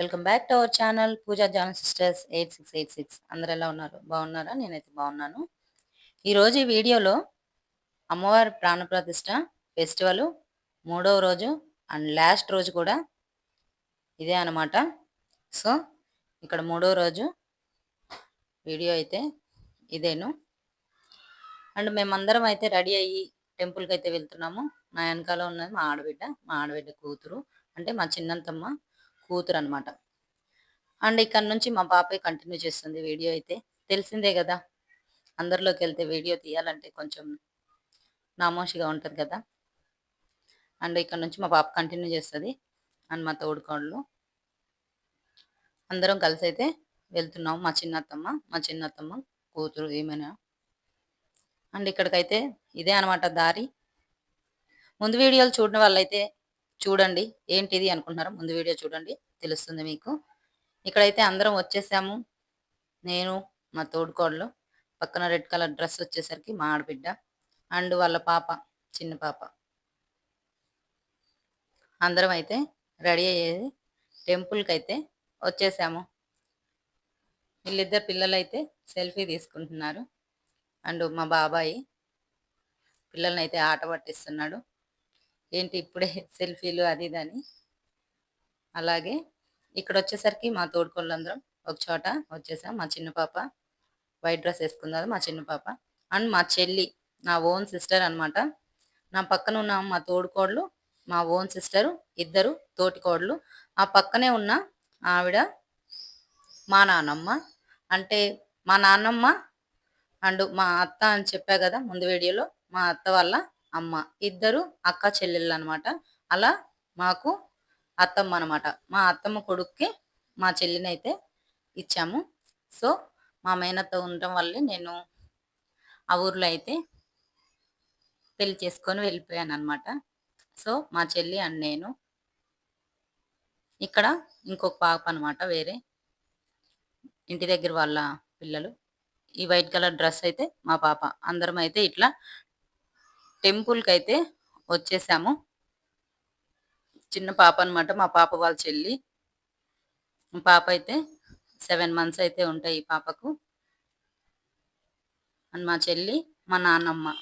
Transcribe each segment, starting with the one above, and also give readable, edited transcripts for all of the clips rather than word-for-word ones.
Welcome back to our channel Pooja Jaan sisters 8686. అందరు ఎలా ఉన్నారు? బాగున్నారా? నేనైతే బాగున్నాను. ఈరోజు ఈ వీడియోలో అమ్మవారి ప్రాణప్రతిష్ఠ ఫెస్టివల్ 3వ రోజు అండ్ లాస్ట్ రోజు కూడా ఇదే అనమాట. సో ఇక్కడ 3వ రోజు వీడియో అయితే ఇదేను. అండ్ మేమందరం అయితే రెడీ అయ్యి టెంపుల్కి అయితే వెళ్తున్నాము. నా వెనకాల ఉన్నది మా ఆడబిడ్డ కూతురు, అంటే మా చిన్నంతమ్మ కూతురు అనమాట. అండ్ ఇక్కడ నుంచి మా పాపే కంటిన్యూ చేస్తుంది వీడియో అయితే. తెలిసిందే కదా, అందరిలోకి వెళ్తే వీడియో తీయాలంటే కొంచెం నామోషిగా ఉంటుంది కదా. అండ్ ఇక్కడ నుంచి మా పాప కంటిన్యూ చేస్తుంది అండ్ మా తోడుకోళ్ళు అందరం కలిసి అయితే వెళ్తున్నాం. మా చిన్నత్తమ్మ కూతురు ఏమైనా. అండ్ ఇక్కడికైతే ఇదే అనమాట దారి. ముందు వీడియోలు చూడని వాళ్ళైతే చూడండి, ఏంటిది అనుకుంటున్నారా? ముందు వీడియో చూడండి, తెలుస్తుంది మీకు. ఇక్కడైతే అందరం వచ్చేసాము. నేను, మా తోడుకోళ్ళు, పక్కన రెడ్ కలర్ డ్రెస్ వచ్చేసరికి మా ఆడబిడ్డ అండ్ వాళ్ళ పాప, చిన్న పాప. అందరం అయితే రెడీ అయ్యేది టెంపుల్కి అయితే వచ్చేసాము. వీళ్ళిద్దరు పిల్లలు అయితే సెల్ఫీ తీసుకుంటున్నారు. అండ్ మా బాబాయి పిల్లల్ని అయితే ఆట పట్టిస్తున్నాడు. ఏంటి ఇప్పుడే సెల్ఫీలు అది ఇదని. అలాగే ఇక్కడ వచ్చేసరికి మా తోడుకోళ్ళందరం ఒక చోట వచ్చేసాం. మా చిన్న పాప వైట్ డ్రెస్ వేసుకున్నారు, మా చిన్న పాప. అండ్ మా చెల్లి, నా ఓన్ సిస్టర్ అనమాట. నా పక్కన ఉన్న మా తోడుకోళ్ళు మా ఓన్ సిస్టరు, ఇద్దరు తోటికోళ్ళు. ఆ పక్కనే ఉన్న ఆవిడ మా నాన్నమ్మ, అంటే మా నాన్నమ్మ అండ్ మా అత్త అని చెప్పా కదా ముందు వీడియోలో, మా అత్త వాళ్ళ అమ్మ. ఇద్దరు అక్క చెల్లెళ్ళు అనమాట. అలా మాకు అత్తమ్మ అనమాట. మా అత్తమ్మ కొడుక్కి మా చెల్లిని అయితే ఇచ్చాము. సో మా మేనత్త ఉండటం వల్లే నేను ఆ ఊర్లో అయితే పెళ్లి చేసుకొని వెళ్ళిపోయాను అనమాట. సో మా చెల్లి అండ్ నేను. ఇక్కడ ఇంకొక పాప అనమాట, వేరే ఇంటి దగ్గర వాళ్ళ పిల్లలు. ఈ వైట్ కలర్ డ్రెస్ అయితే మా పాప. అందరం అయితే ఇట్లా టెంపుల్కి అయితే వచ్చేసాము. చిన్న పాప అనమాట, మా పాప వాళ్ళ చెల్లి. పాప అయితే 7 months అయితే ఉంటాయి ఈ పాపకు. అండ్ మా చెల్లి, మా నాన్నమ్మ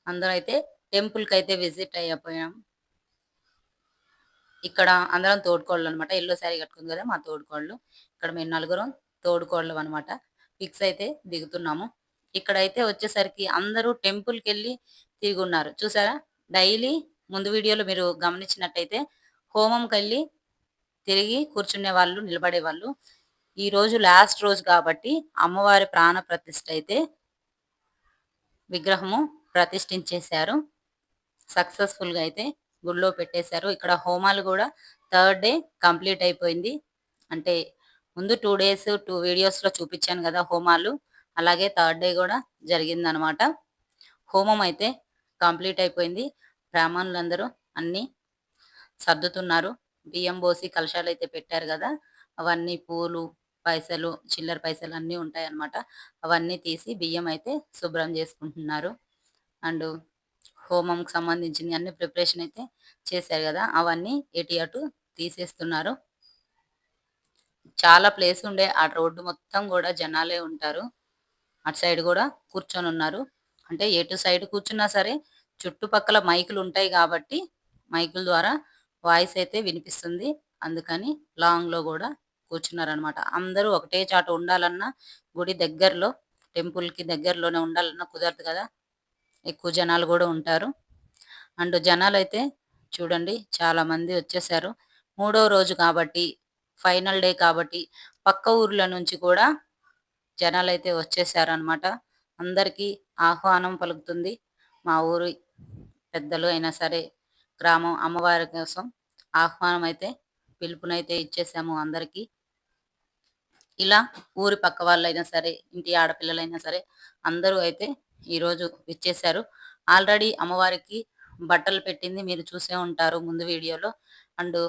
అందరూ అయితే టెంపుల్కి అయితే విజిట్ అయిపోయాం. ఇక్కడ అందరం తోడుకోళ్ళు అనమాట. ఎల్లో శారీ కట్టుకుంది కదా మా తోడుకోళ్ళు. ఇక్కడ మేము నలుగురం తోడుకోళ్ళు అనమాట. పిక్స్ అయితే దిగుతున్నాము. ఇక్కడైతే వచ్చేసరికి అందరూ టెంపుల్కి వెళ్ళి తిరిగి ఉన్నారు చూసారా. డైలీ ముందు వీడియోలో మీరు గమనించినట్టయితే హోమంకి వెళ్ళి తిరిగి కూర్చునే వాళ్ళు, నిలబడే వాళ్ళు. ఈ రోజు లాస్ట్ రోజు కాబట్టి అమ్మవారి ప్రాణ ప్రతిష్ఠ అయితే విగ్రహము ప్రతిష్ఠించేశారు. సక్సెస్ఫుల్గా అయితే గుడిలో పెట్టేశారు. ఇక్కడ హోమాలు కూడా 3rd డే కంప్లీట్ అయిపోయింది. అంటే ముందు 2 days 2 వీడియోస్లో చూపించాను కదా హోమాలు, అలాగే 3rd డే కూడా జరిగిందనమాట. హోమం అయితే కంప్లీట్ అయిపోయింది. బ్రాహ్మణులందరూ అన్నీ సర్దుతున్నారు. బియ్యం పోసి కలశాలు అయితే పెట్టారు కదా, అవన్నీ పూలు, పైసలు, చిల్లర పైసలు అన్నీ ఉంటాయన్నమాట. అవన్నీ తీసి బియ్యం అయితే శుభ్రం చేసుకుంటున్నారు. అండ్ హోమంకి సంబంధించిన అన్ని ప్రిపరేషన్ అయితే చేశారు కదా, అవన్నీ ఎటు అటు తీసేస్తున్నారు. చాలా ప్లేస్ ఉండే ఆ రోడ్డు మొత్తం కూడా జనాలే ఉంటారు. అటు సైడ్ కూడా కూర్చొని ఉన్నారు. అంటే ఎటు సైడ్ కూర్చున్నా సరే చుట్టుపక్కల మైకులు ఉంటాయి కాబట్టి మైకుల ద్వారా వాయిస్ అయితే వినిపిస్తుంది. అందుకని లాంగ్లో కూడా కూర్చున్నారనమాట. అందరూ ఒకటే చాట ఉండాలన్నా, గుడి దగ్గరలో, టెంపుల్కి దగ్గరలోనే ఉండాలన్నా కుదరదు కదా, ఎక్కువ జనాలు కూడా ఉంటారు. అండ్ జనాలు అయితే చూడండి చాలా మంది వచ్చేసారు. 3వ రోజు కాబట్టి, ఫైనల్ డే కాబట్టి పక్క ఊర్ల నుంచి కూడా జనాలు అయితే వచ్చేసారనమాట. అందరికీ ఆహ్వానం పలుకుతుంది మా ఊరి పెద్దలు అయినా సరే, గ్రామం అమ్మవారి కోసం ఆహ్వానం అయితే, పిలుపునైతే ఇచ్చేసాము అందరికీ. ఇలా ఊరి పక్క వాళ్ళైనా సరే, ఇంటి ఆడపిల్లలైనా సరే అందరూ అయితే ఈరోజు ఇచ్చేశారు. ఆల్రెడీ అమ్మవారికి బట్టలు పెట్టింది మీరు చూసే ఉంటారు ముందు వీడియోలో. అండ్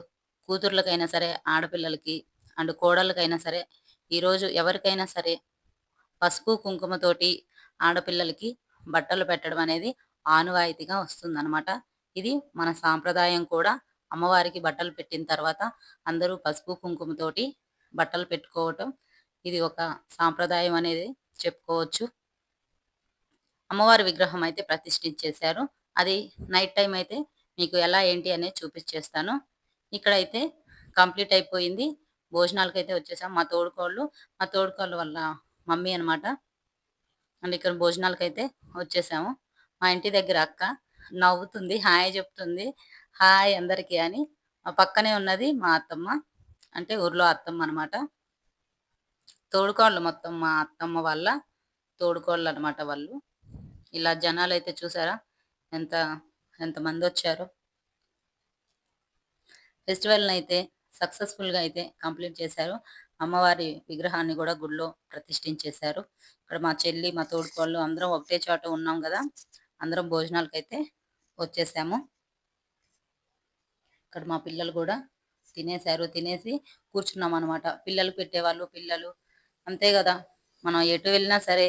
కూతుర్లకైనా సరే, ఆడపిల్లలకి అండ్ కోడళ్ళకైనా సరే, ఈరోజు ఎవరికైనా సరే పసుపు కుంకుమతోటి ఆడపిల్లలకి బట్టలు పెట్టడం అనేది ఆనవాయితీగా వస్తుందన్నమాట. ఇది మన సాంప్రదాయం కూడా అమ్మవారికి బట్టలు పెట్టిన తర్వాత అందరూ పసుపు కుంకుమతోటి బట్టలు పెట్టుకోవటం ఇది ఒక సాంప్రదాయం అనేది చెప్పుకోవచ్చు. అమ్మవారి విగ్రహం అయితే ప్రతిష్ఠించేశారు. అది నైట్ టైం అయితే మీకు ఎలా ఏంటి అనేది చూపించేస్తాను. ఇక్కడైతే కంప్లీట్ అయిపోయింది. భోజనాలకైతే వచ్చేసాం. మా తోడికోడలు వాళ్ళ మమ్మీ అనమాట. అండ్ ఇక్కడ భోజనాలకైతే వచ్చేసాము. మా ఇంటి దగ్గర అక్క నవ్వుతుంది, హాయ్ చెప్తుంది. హాయ్ అందరికీ అని. మా పక్కనే ఉన్నది మా అత్తమ్మ. అంటే ఊర్లో అత్తమ్మ అనమాట. తోడుకోడలు మొత్తం మా అత్తమ్మ వాళ్ళ తోడుకోడలు అనమాట వాళ్ళు. ఇలా జనాలైతే చూసారా ఎంత ఎంతమంది వచ్చారో. ఫెస్టివల్‌ని అయితే సక్సెస్‌ఫుల్‌గా అయితే కంప్లీట్ చేశారు. అమ్మవారి విగ్రహాన్ని కూడా గుడిలో ప్రతిష్ఠించేశారు. ఇక్కడ మా చెల్లి, మా తోడికోడలు అందరం ఒకటే చోట ఉన్నాం గదా! అందరం భోజనాలకైతే వచ్చేసాము. ఇక్కడ మా పిల్లలు కూడా తినేశారు. తినేసి కూర్చున్నామనమాట. పిల్లలకి పెట్టేవాళ్ళు పిల్లలు అంతే గదా! మనం ఎటు వెళ్ళినా సరే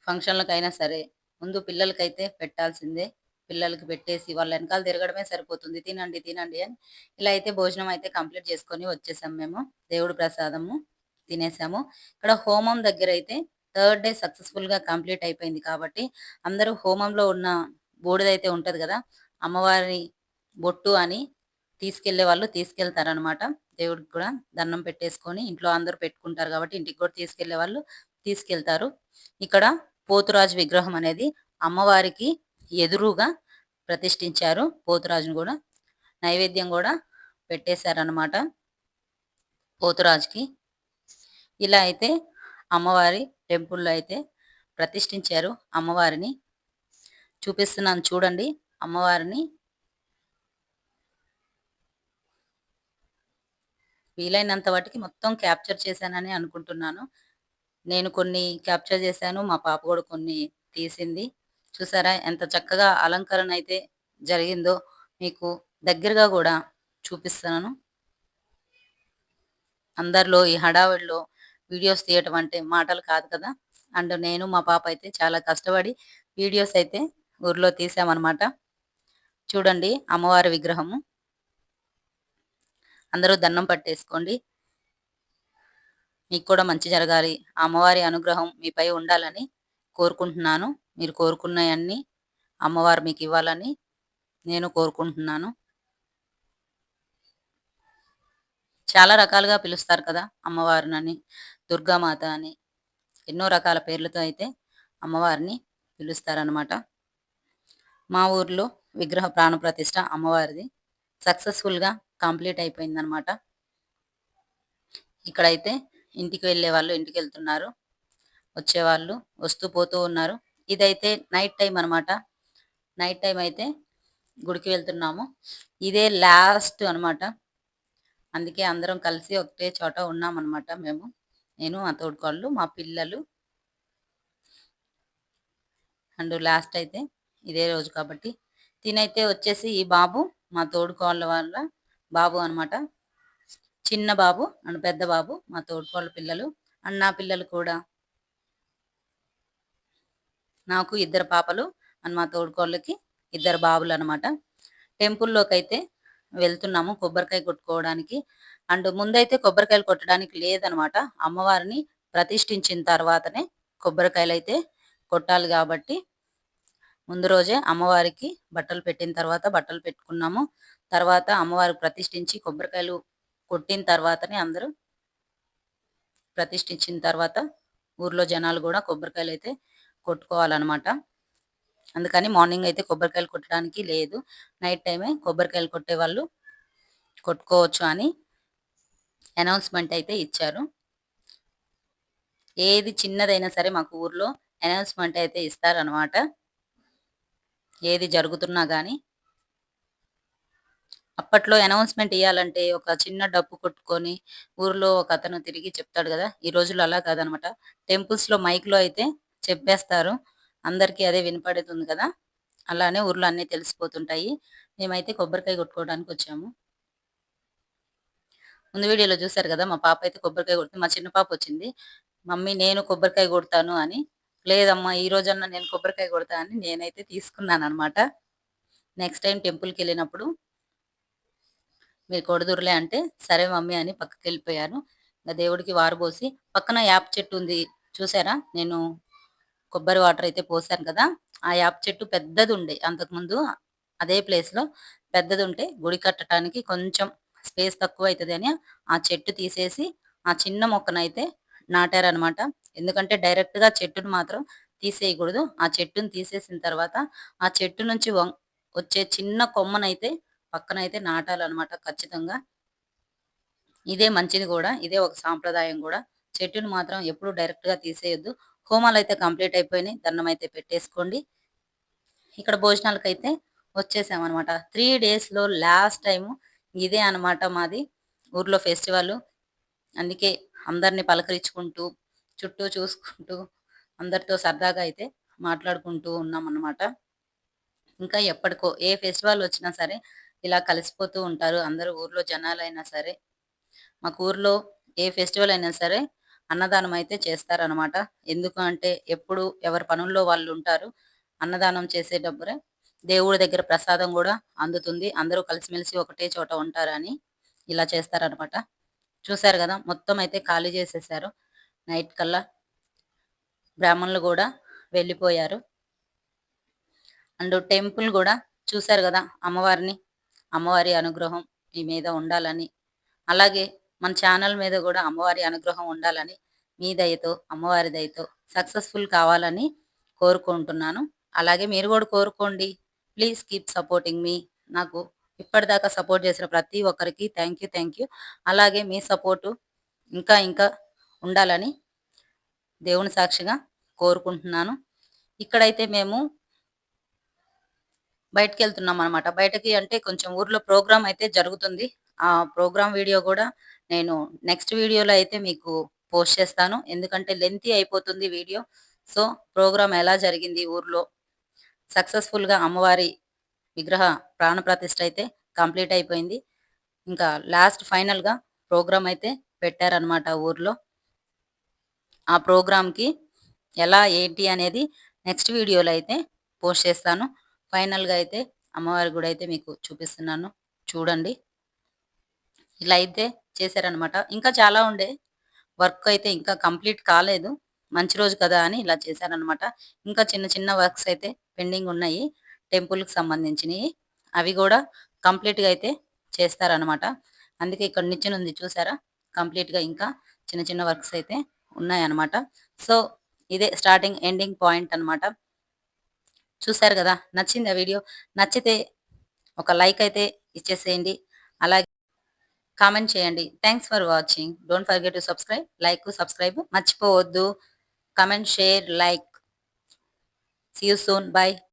ఫంక్షన్‌లకైనా సరే ముందు పిల్లలకైతే పెట్టాల్సిందే. పిల్లలకి పెట్టేసి వాళ్ళ ఎనకాల తిరగడమే సరిపోతుంది. తినండి, తినండి అని. ఇలా అయితే భోజనం అయితే కంప్లీట్ చేసుకొని వచ్చేసాం మేము. దేవుడి ప్రసాదము తినేసాము. ఇక్కడ హోమం దగ్గరైతే థర్డ్ డే సక్సెస్‌ఫుల్‌గా కంప్లీట్ అయిపోయింది కాబట్టి అందరూ హోమంలో ఉన్న బూడిదైతే ఉంటది గదా! అమ్మవారి బొట్టు అని తీసుకెళ్ళే వాళ్ళు తీసుకెళ్తారనమాట. దేవుడికి కూడా దండం పెట్టేసుకొని ఇంట్లో అందరూ పెట్టుకుంటారు కాబట్టి ఇంటికి కూడా తీసుకెళ్ళే వాళ్ళు తీసుకెళ్తారు. ఇక్కడ పోతురాజు విగ్రహం అనేది అమ్మవారికి ఎదురుగా ప్రతిష్ఠించారు. పోతురాజును కూడా నైవేద్యం కూడా పెట్టేశారనమాట పోతురాజుకి. ఇలా అయితే అమ్మవారి టెంపుల్‌లో అయితే ప్రతిష్ఠించారు అమ్మవారిని. చూపిస్తున్నాను చూడండి అమ్మవారిని. వీలైనంత వాటికి మొత్తం క్యాప్చర్ చేశానని అనుకుంటున్నాను. నేను కొన్ని క్యాప్చర్ చేశాను. మా పాప కూడా కొన్ని తీసింది. చూసారా ఎంత చక్కగా అలంకరణ అయితే జరిగిందో మీకు దగ్గరగా కూడా చూపిస్తున్నాను. అందరిలో ఈ హడావిడిలో వీడియోస్ తీయటం అంటే మాటలు కాదు కదా! అండ్ నేను మా పాప అయితే చాలా కష్టపడి వీడియోస్ అయితే ఊర్లో తీసామనమాట. చూడండి అమ్మవారి విగ్రహము. అందరూ దండం పట్టేసుకోండి. మీకు కూడా మంచి జరగాలి. ఆ అమ్మవారి అనుగ్రహం మీపై ఉండాలని కోరుకుంటున్నాను. మీరు కోరుకున్నయన్నీ అమ్మవారు మీకివ్వాలని నేను కోరుకుంటున్నాను. చాలా రకాలుగా పిలుస్తారు కదా! అమ్మవారినని, దుర్గామాత అని ఎన్నో రకాల పేర్లతో అయితే అమ్మవారిని పిలుస్తారనమాట. మా ఊర్లో విగ్రహ ప్రాణప్రతిష్ఠ అమ్మవారిది సక్సెస్‌ఫుల్‌గా కంప్లీట్ అయిపోయిందనమాట. ఇక్కడైతే ఇంటికి వెళ్ళేవాళ్ళు ఇంటికెళ్తున్నారు. వచ్చేవాళ్ళు వస్తూ పోతూ ఉన్నారు. ఇదైతే నైట్ టైమ్ అనమాట. నైట్ టైమ్ అయితే గుడికి వెళ్తున్నాము. ఇదే లాస్ట్ అనమాట. అందుకే అందరం కలిసి ఒకటే చోట ఉన్నామనమాట మేము. నేను, మా తోడికోడలు, మా పిల్లలు. అండ్ లాస్ట్ అయితే ఇదే రోజు కాబట్టి తినైతే వచ్చేసి ఈ బాబు మా తోడికోడల వాళ్ళ బాబు అనమాట. చిన్న బాబు అండ్ పెద్ద బాబు మా తోడికోడల పిల్లలు అండ్ నా పిల్లలు కూడా. నాకు ఇద్దరు పాపలు అండ్ మా తోడికోడలికి ఇద్దరు బాబులనమాట. టెంపుల్‌లోకైతే వెళ్తున్నాము కొబ్బరికాయ కొట్టుకోవడానికి. అండ్ ముందైతే కొబ్బరికాయలు కొట్టడానికి లేదనమాట. అమ్మవారిని ప్రతిష్ఠించిన తర్వాతనే కొబ్బరికాయలైతే కొట్టాలి గాబట్టి, ముందు రోజే అమ్మవారికి బట్టలు పెట్టిన తర్వాత బట్టలు పెట్టుకున్నాము. తర్వాత అమ్మవారికి ప్రతిష్ఠించి కొబ్బరికాయలు కొట్టిన తర్వాతనే అందరూ ప్రతిష్ఠించిన తర్వాత ఊర్లో జనాలు గూడా కొబ్బరికాయలైతే కొట్టుకోవాలనమాట. అందుకని మార్నింగ్ అయితే కొబ్బరికాయలు కొట్టడానికి లేదు. నైట్ టైమే కొబ్బరికాయలు కొట్టేవాళ్ళు కొట్టుకోవచ్చు అని అనౌన్స్‌మెంట్ అయితే ఇచ్చారు. ఏది చిన్నదైనా సరే మాకు ఊర్లో అనౌన్స్‌మెంట్ అయితే ఇస్తారనమాట. ఏది జరుగుతున్నా గానీ. అప్పట్లో అనౌన్స్‌మెంట్ ఇయ్యాలంటే ఒక చిన్న డప్పు కొట్టుకొని ఊర్లో ఒకతను తిరిగి చెప్తాడు గదా! ఈ రోజుల్లో అలా కాదనమాట. టెంపుల్స్‌లో మైక్‌లో అయితే చెప్పేస్తారు. అందరికీ అదే వినపడుతుంది కదా! అలానే ఊర్లో అన్నీ తెలిసిపోతుంటాయి. మేమైతే కొబ్బరికాయ కొట్టుకోవడానికొచ్చాము. ముందు వీడియోలో చూసారు గదా! మా పాప అయితే కొబ్బరికాయ కొడుతుంది. మా చిన్న పాపొచ్చింది. మమ్మీ నేను కొబ్బరికాయ కొడతాను అని. లేదమ్మా ఈ రోజన్నా నేను కొబ్బరికాయ కొడతా అని నేనైతే తీసుకున్నాననమాట. నెక్స్ట్ టైమ్ టెంపుల్‌కెళ్ళినప్పుడు మీరు కొడుదురులే అంటే, సరే మమ్మీ అని పక్కకెళ్ళిపోయాను. ఇంక దేవుడికి వారు పోసి, పక్కన యాప చెట్టు ఉంది చూసారా? నేను కొబ్బరి వాటర్ అయితే పోసాను కదా! ఆ యాప చెట్టు పెద్దదుండే అంతకుముందు అదే ప్లేస్‌లో పెద్దదుంటే గుడి కట్టటానికి కొంచెం స్పేస్ తక్కువైతదని ఆ చెట్టు తీసేసి, ఆ చిన్న మొక్కనైతే నాటారనమాట. ఎందుకంటే డైరెక్ట్‌గా చెట్టుని మాత్రం తీసేయకూడదు. ఆ చెట్టుని తీసేసిన తర్వాత, ఆ చెట్టు నుంచి వచ్చే చిన్న కొమ్మనైతే పక్కనైతే నాటాలనమాట ఖచ్చితంగా. ఇదే మంచిది గూడా. ఇదే ఒక సాంప్రదాయం గూడా. చెట్టుని మాత్రం ఎప్పుడు డైరెక్ట్‌గా తీసేయొద్దు. హోమాలయితే కంప్లీట్ అయిపోయినాయి. దండమైతే పెట్టేసుకోండి. ఇక్కడ భోజనాలకైతే వచ్చేసామనమాట. 3 డేస్‌లో లాస్ట్ టైము ఇదే అనమాట మాది. ఊర్లో ఫెస్టివలు. అందుకే అందరిని పలకరించుకుంటూ, చుట్టూ చూసుకుంటూ, అందరితో సరదాగా అయితే మాట్లాడుకుంటూ ఉన్నామనమాట. ఇంకా ఎప్పటికో ఏ ఫెస్టివల్ వచ్చినా సరే ఇలా కలిసిపోతూ ఉంటారు. అందరూ ఊర్లో జనాలైనా సరే. మాకు ఊర్లో ఏ ఫెస్టివల్ అయినా సరే అన్నదానం అయితే చేస్తారనమాట. ఎందుకు అంటే ఎప్పుడు ఎవరి పనుల్లో వాళ్ళు ఉంటారు. అన్నదానం చేసేటప్పుడే దేవుడి దగ్గర ప్రసాదం గూడా అందుతుంది. అందరూ కలిసిమెలిసి ఒకటే చోట ఉంటారని ఇలా చేస్తారనమాట. చూసారు గదా! మొత్తం అయితే ఖాళీ చేసేసారు. నైట్ కల్లా బ్రాహ్మణులు గూడా వెళ్ళిపోయారు. అండ్ టెంపుల్ గూడా చూసారు గదా! అమ్మవారిని. అమ్మవారి అనుగ్రహం మీ మీద ఉండాలని, అలాగే మన ఛానల్ మీద గూడా అమ్మవారి అనుగ్రహం ఉండాలని, మీ దయతో, అమ్మవారి దయతో సక్సెస్‌ఫుల్ కావాలని కోరుకుంటున్నాను. అలాగే మీరు గూడా కోరుకోండి. ప్లీజ్ కీప్ సపోర్టింగ్ మీ. నాకు ఇప్పటిదాకా సపోర్ట్ చేసిన ప్రతి ఒక్కరికి థ్యాంక్ యూ. అలాగే మీ సపోర్టు ఇంకా ఇంకా ఉండాలని దేవుని సాక్షిగా కోరుకుంటున్నాను. ఇక్కడైతే మేము బయటికెళ్తున్నామనమాట. బయటకి అంటే కొంచెం ఊర్లో ప్రోగ్రామ్ అయితే జరుగుతుంది. ఆ ప్రోగ్రామ్ వీడియో గూడా నేను నెక్స్ట్ వీడియోలో అయితే మీకు పోస్ట్ చేస్తాను. ఎందుకంటే లెంతీ అయిపోతుంది వీడియో. సో, ప్రోగ్రామ్ ఎలా జరిగింది ఊర్లో, సక్సెస్‌ఫుల్‌గా అమ్మవారి విగ్రహ ప్రాణప్రతిష్ఠ అయితే కంప్లీట్ అయిపోయింది. ఇంకా లాస్ట్ ఫైనల్‌గా ప్రోగ్రామ్ అయితే పెట్టారనమాట ఊర్లో. ఆ ప్రోగ్రామ్‌కి ఎలా ఏంటి అనేది నెక్స్ట్ వీడియోలో అయితే పోస్ట్ చేస్తాను. ఫైనల్‌గా అయితే అమ్మవారి గుడి అయితే మీకు చూపిస్తున్నాను. చూడండి. ఇలా అయితే చేశారనమాట. ఇంకా చాలా ఉండే. వర్క్ అయితే ఇంకా కంప్లీట్ కాలేదు. మంచి రోజు కదా అని ఇలా చేశారనమాట. ఇంకా చిన్న చిన్న వర్క్స్ అయితే పెండింగ్ ఉన్నాయి. టెంపుల్‌కి సంబంధించినయి. అవి గూడా కంప్లీట్‌గా అయితే చేస్తారనమాట. అందుకే ఇక్కడ నిచ్చెనుంది చూసారా? కంప్లీట్‌గా ఇంకా చిన్న చిన్న వర్క్స్ అయితే ఉన్నాయన్నమాట. సో, ఇదే స్టార్టింగ్, ఎండింగ్ పాయింట్ అన్నమాట. చూసారు గదా! నచ్చిందా వీడియో? నచ్చితే ఒక లైక్ అయితే ఇచ్చేసేయండి. అలాగే కామెంట్ చేయండి. Thanks for watching. Don't forget to subscribe. Subscribe మర్చిపోవద్దు. Comment, share, like. See you soon. By.